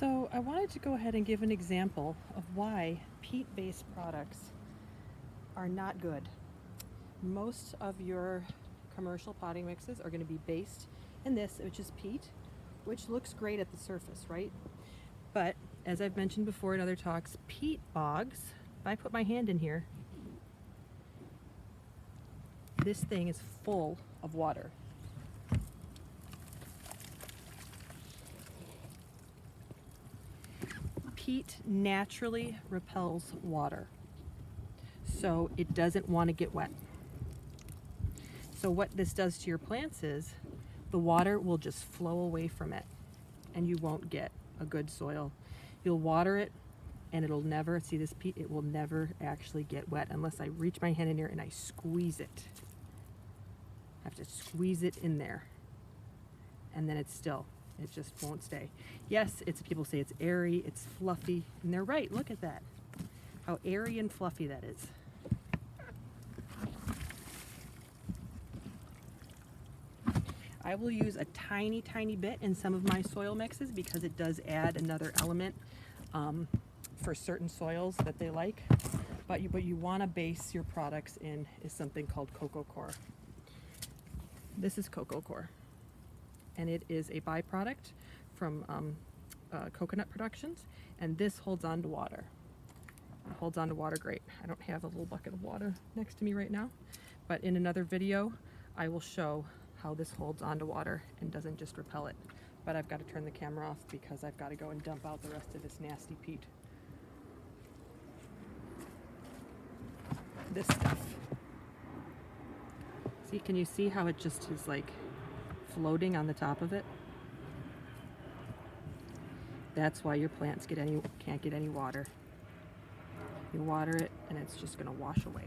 So I wanted to go ahead and give an example of why peat-based products are not good. Most of your commercial potting mixes are going to be based in this, which is peat, which looks great at the surface, right? But as I've mentioned before in other talks, peat bogs, if I put my hand in here, this thing is full of water. Peat naturally repels water, so it doesn't want to get wet. So what this does to your plants is the water will just flow away from it and you won't get a good soil. You'll water it and it'll never, see this peat, it will never actually get wet unless I reach my hand in here and I squeeze it. I have to squeeze it in there and then it's still. It just won't stay. Yes, people say it's airy, it's fluffy, and they're right. Look at that. How airy and fluffy that is. I will use a tiny, tiny bit in some of my soil mixes because it does add another element for certain soils that they like. But what you want to base your products in is something called coir. This is coir. And it is a byproduct from coconut productions, and this holds on to water. It holds on to water great. I don't have a little bucket of water next to me right now, but in another video I will show how this holds on to water and doesn't just repel it. But I've got to turn the camera off because I've got to go and dump out the rest of this nasty peat. This stuff. See, can you see how it just is like floating on the top of it? That's why your plants can't get any water. You water it and it's just going to wash away.